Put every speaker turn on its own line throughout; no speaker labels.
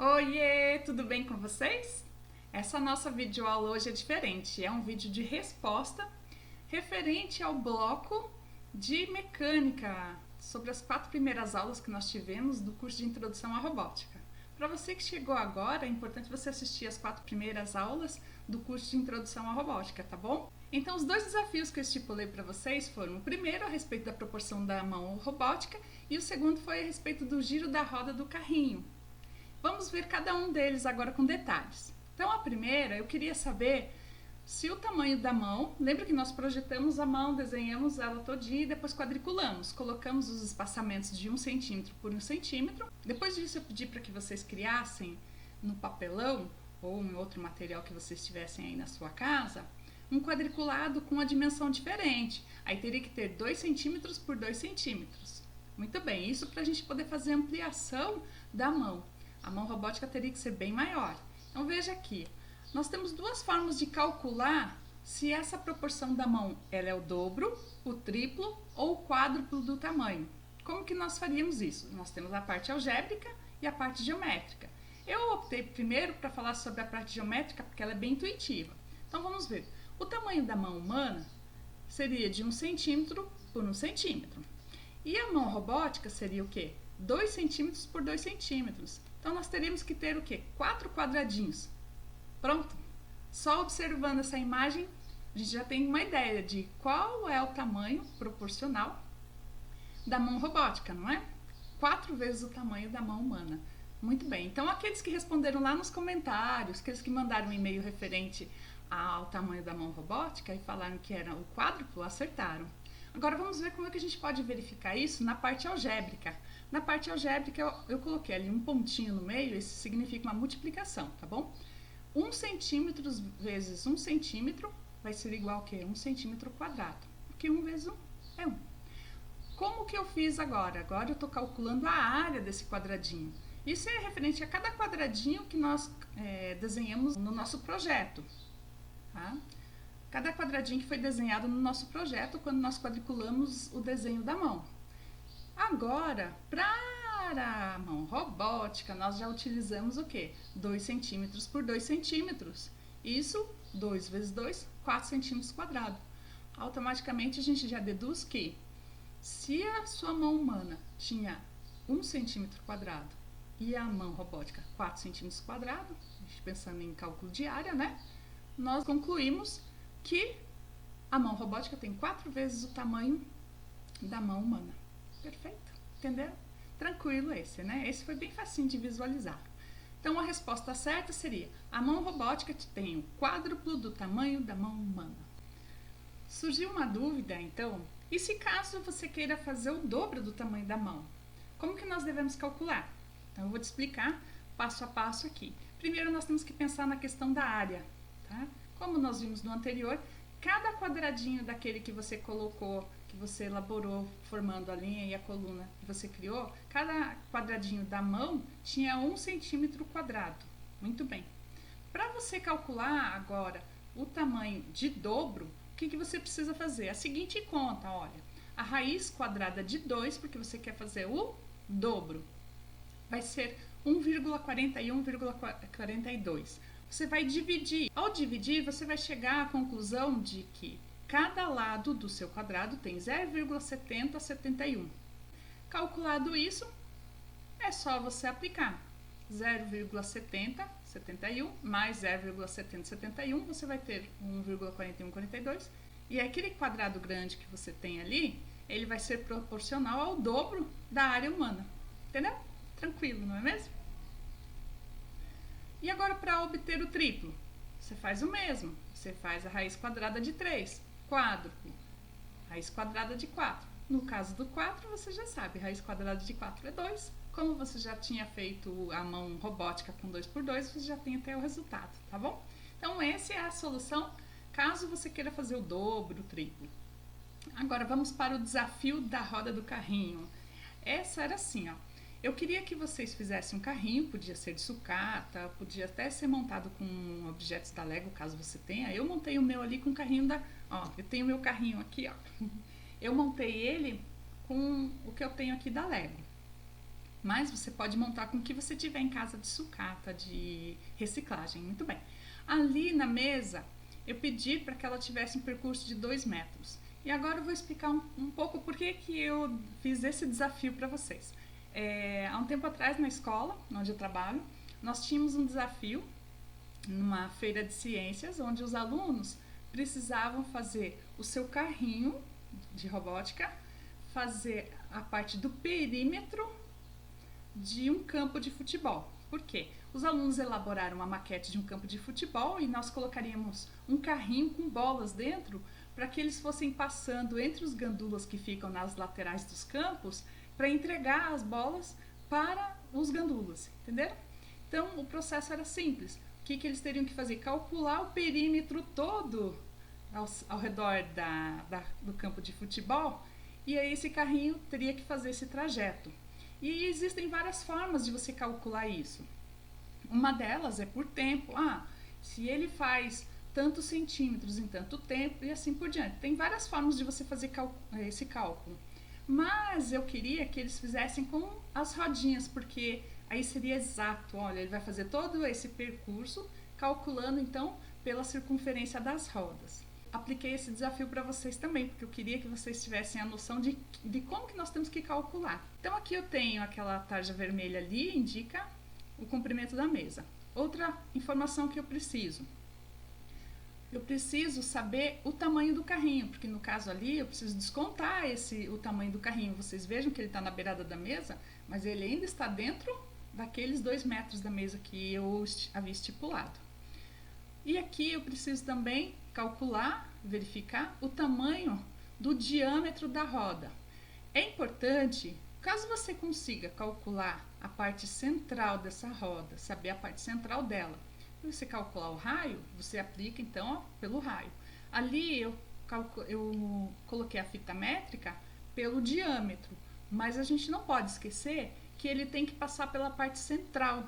Oiê, tudo bem com vocês? Essa nossa videoaula hoje é diferente, é um vídeo de resposta referente ao bloco de mecânica, sobre as 4 primeiras aulas que nós tivemos do curso de Introdução à Robótica. Para você que chegou agora, é importante você assistir as 4 primeiras aulas do curso de Introdução à Robótica, tá bom? Então, os 2 desafios que eu estipulei para vocês foram o primeiro a respeito da proporção da mão robótica e o segundo foi a respeito do giro da roda do carrinho. Vamos ver cada um deles agora com detalhes. Então, a primeira, eu queria saber se o tamanho da mão, lembra que nós projetamos a mão, desenhamos ela todinha e depois quadriculamos, colocamos os espaçamentos de 1 centímetro por 1 centímetro. Depois disso, eu pedi para que vocês criassem no papelão ou em outro material que vocês tivessem aí na sua casa, um quadriculado com uma dimensão diferente. Aí teria que ter 2 centímetros por 2 centímetros. Muito bem, isso para a gente poder fazer ampliação da mão. A mão robótica teria que ser bem maior. Então veja aqui, nós temos 2 formas de calcular se essa proporção da mão ela é o dobro, o triplo ou o quádruplo do tamanho. Como que nós faríamos isso? Nós temos a parte algébrica e a parte geométrica. Eu optei primeiro para falar sobre a parte geométrica porque ela é bem intuitiva. Então vamos ver. O tamanho da mão humana seria de 1 centímetro por 1 centímetro. E a mão robótica seria o quê? 2 centímetros por 2 centímetros. Então, nós teríamos que ter o quê? 4 quadradinhos. Pronto. Só observando essa imagem, a gente já tem uma ideia de qual é o tamanho proporcional da mão robótica, não é? 4 vezes o tamanho da mão humana. Muito bem. Então, aqueles que responderam lá nos comentários, aqueles que mandaram um e-mail referente ao tamanho da mão robótica e falaram que era o quádruplo, acertaram. Agora vamos ver como é que a gente pode verificar isso na parte algébrica. Na parte algébrica eu coloquei ali um pontinho no meio, isso significa uma multiplicação, tá bom? 1 centímetro vezes 1 centímetro vai ser igual a quê? 1 centímetro quadrado, porque 1 vezes 1 é 1. Como que eu fiz agora? Agora eu estou calculando a área desse quadradinho. Isso é referente a cada quadradinho que nós desenhamos no nosso projeto, tá? Cada quadradinho que foi desenhado no nosso projeto quando nós quadriculamos o desenho da mão. Agora, para a mão robótica, nós já utilizamos o quê? 2 centímetros por 2 centímetros. Isso, 2 vezes 2, 4 centímetros quadrados. Automaticamente a gente já deduz que se a sua mão humana tinha 1 centímetro quadrado e a mão robótica 4 centímetros quadrados, pensando em cálculo de área, né? Nós concluímos que a mão robótica tem 4 vezes o tamanho da mão humana. Perfeito? Entenderam? Tranquilo esse, né? Esse foi bem facinho de visualizar. Então, a resposta certa seria: a mão robótica tem o quádruplo do tamanho da mão humana. Surgiu uma dúvida, então, e se caso você queira fazer o dobro do tamanho da mão? Como que nós devemos calcular? Então, eu vou te explicar passo a passo aqui. Primeiro, nós temos que pensar na questão da área, tá? Como nós vimos no anterior, cada quadradinho daquele que você colocou, que você elaborou formando a linha e a coluna que você criou, cada quadradinho da mão tinha 1 centímetro quadrado. Muito bem. Para você calcular agora o tamanho de dobro, o que você precisa fazer? A seguinte conta, olha, a raiz quadrada de 2, porque você quer fazer o dobro, vai ser 1,41,42. Você vai dividir. Ao dividir, você vai chegar à conclusão de que cada lado do seu quadrado tem 0,7071. Calculado isso, é só você aplicar 0,7071 mais 0,7071, você vai ter 1,4142. E aquele quadrado grande que você tem ali, ele vai ser proporcional ao dobro da área humana. Entendeu? Tranquilo, não é mesmo? E agora, para obter o triplo, você faz o mesmo. Você faz a raiz quadrada de 3, quádruplo, raiz quadrada de 4. No caso do 4, você já sabe, raiz quadrada de 4 é 2. Como você já tinha feito a mão robótica com 2 por 2, você já tem até o resultado, tá bom? Então, essa é a solução, caso você queira fazer o dobro, o triplo. Agora, vamos para o desafio da roda do carrinho. Essa era assim, ó. Eu queria que vocês fizessem um carrinho, podia ser de sucata, podia até ser montado com objetos da Lego, caso você tenha. Eu montei o meu ali com o carrinho da... Ó, eu tenho o meu carrinho aqui, ó. Eu montei ele com o que eu tenho aqui da Lego. Mas você pode montar com o que você tiver em casa de sucata, de reciclagem. Muito bem. Ali na mesa, eu pedi para que ela tivesse um percurso de 2 metros. E agora eu vou explicar um pouco por que eu fiz esse desafio para vocês. Há um tempo atrás, na escola, onde eu trabalho, nós tínhamos um desafio numa feira de ciências, onde os alunos precisavam fazer o seu carrinho de robótica, fazer a parte do perímetro de um campo de futebol. Por quê? Os alunos elaboraram uma maquete de um campo de futebol e nós colocaríamos um carrinho com bolas dentro para que eles fossem passando entre os gandulas que ficam nas laterais dos campos para entregar as bolas para os gandulas, entenderam? Então o processo era simples. O que eles teriam que fazer? Calcular o perímetro todo ao redor do campo de futebol, e aí esse carrinho teria que fazer esse trajeto. E existem várias formas de você calcular isso. Uma delas é por tempo. Se ele faz tantos centímetros em tanto tempo, e assim por diante. Tem várias formas de você fazer esse cálculo. Mas eu queria que eles fizessem com as rodinhas, porque aí seria exato. Olha, ele vai fazer todo esse percurso, calculando então pela circunferência das rodas. Apliquei esse desafio para vocês também, porque eu queria que vocês tivessem a noção de como que nós temos que calcular. Então aqui eu tenho aquela tarja vermelha ali, indica o comprimento da mesa. Outra informação que eu preciso saber o tamanho do carrinho, porque no caso ali eu preciso descontar o tamanho do carrinho. Vocês vejam que ele está na beirada da mesa, mas ele ainda está dentro daqueles 2 metros da mesa que eu havia estipulado. E aqui eu preciso também calcular, verificar o tamanho do diâmetro da roda. É importante, caso você consiga calcular a parte central dessa roda, saber a parte central dela, você calcular o raio, você aplica então pelo raio. Ali eu coloquei a fita métrica pelo diâmetro, mas a gente não pode esquecer que ele tem que passar pela parte central.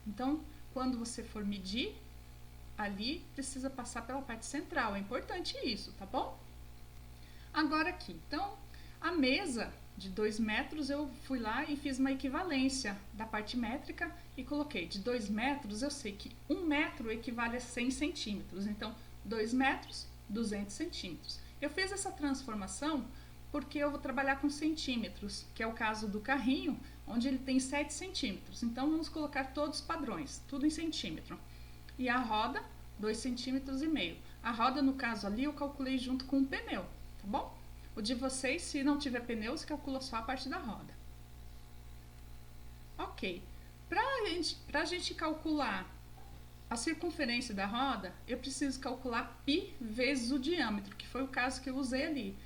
Então, quando você for medir, ali precisa passar pela parte central. É importante isso, tá bom? Agora aqui, então, a mesa de 2 metros, eu fui lá e fiz uma equivalência da parte métrica e coloquei de 2 metros, eu sei que 1 metro equivale a 100 centímetros. Então, 2 metros, 200 centímetros. Eu fiz essa transformação porque eu vou trabalhar com centímetros, que é o caso do carrinho, onde ele tem 7 centímetros. Então, vamos colocar todos os padrões, tudo em centímetro. E a roda, 2,5 centímetros. A roda, no caso ali, eu calculei junto com o pneu, tá bom? O de vocês, se não tiver pneu, você calcula só a parte da roda. Ok. Para a gente calcular a circunferência da roda, eu preciso calcular π vezes o diâmetro, que foi o caso que eu usei ali.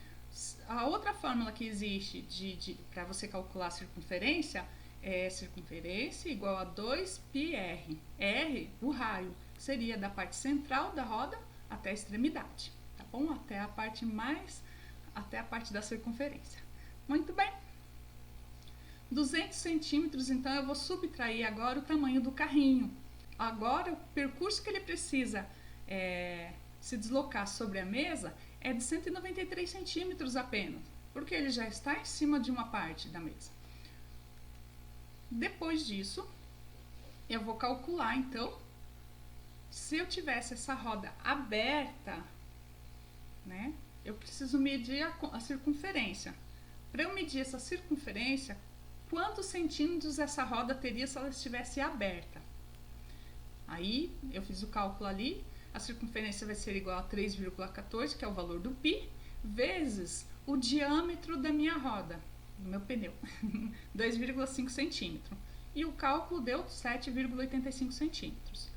A outra fórmula que existe para você calcular a circunferência é circunferência igual a 2πr. R, o raio, seria da parte central da roda até a extremidade, tá bom? Até a parte da circunferência. Muito bem. 200 centímetros, então eu vou subtrair agora o tamanho do carrinho. Agora, o percurso que ele precisa se deslocar sobre a mesa é de 193 centímetros apenas, porque ele já está em cima de uma parte da mesa. Depois disso, eu vou calcular, então, se eu tivesse essa roda aberta, né, eu preciso medir a circunferência. Para eu medir essa circunferência, quantos centímetros essa roda teria se ela estivesse aberta? Aí, eu fiz o cálculo ali, a circunferência vai ser igual a 3,14, que é o valor do π, vezes o diâmetro da minha roda, do meu pneu, 2,5 centímetros. E o cálculo deu 7,85 centímetros.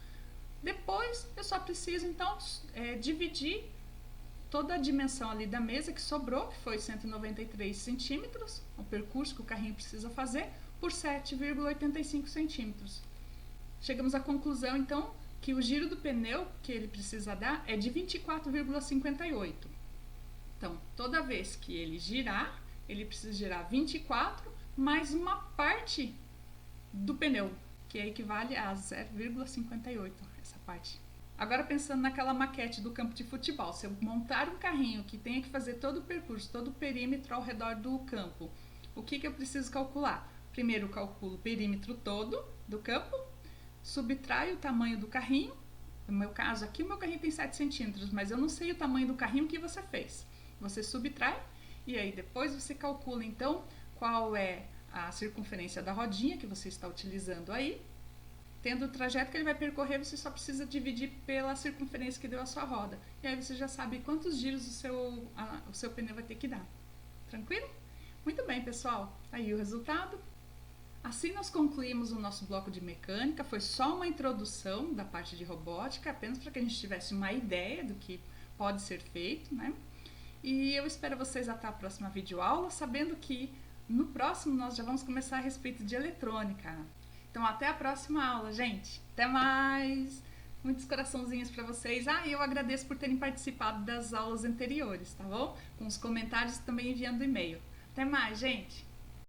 Depois, eu só preciso, então, dividir toda a dimensão ali da mesa que sobrou, que foi 193 centímetros, o percurso que o carrinho precisa fazer, por 7,85 centímetros. Chegamos à conclusão, então, que o giro do pneu que ele precisa dar é de 24,58. Então, toda vez que ele girar, ele precisa girar 24 mais uma parte do pneu, que equivale a 0,58, essa parte. Agora, pensando naquela maquete do campo de futebol, se eu montar um carrinho que tenha que fazer todo o percurso, todo o perímetro ao redor do campo, o que eu preciso calcular? Primeiro calculo o perímetro todo do campo, subtraio o tamanho do carrinho. No meu caso aqui, o meu carrinho tem 7 centímetros, mas eu não sei o tamanho do carrinho que você fez. Você subtrai e aí depois você calcula então qual é a circunferência da rodinha que você está utilizando aí. Tendo o trajeto que ele vai percorrer, você só precisa dividir pela circunferência que deu a sua roda. E aí você já sabe quantos giros o seu pneu vai ter que dar. Tranquilo? Muito bem, pessoal. Aí o resultado. Assim nós concluímos o nosso bloco de mecânica. Foi só uma introdução da parte de robótica, apenas para que a gente tivesse uma ideia do que pode ser feito, né? E eu espero vocês até a próxima videoaula, sabendo que no próximo nós já vamos começar a respeito de eletrônica. Então até a próxima aula, gente. Até mais! Muitos coraçãozinhos para vocês. E eu agradeço por terem participado das aulas anteriores, tá bom? Com os comentários também enviando e-mail. Até mais, gente!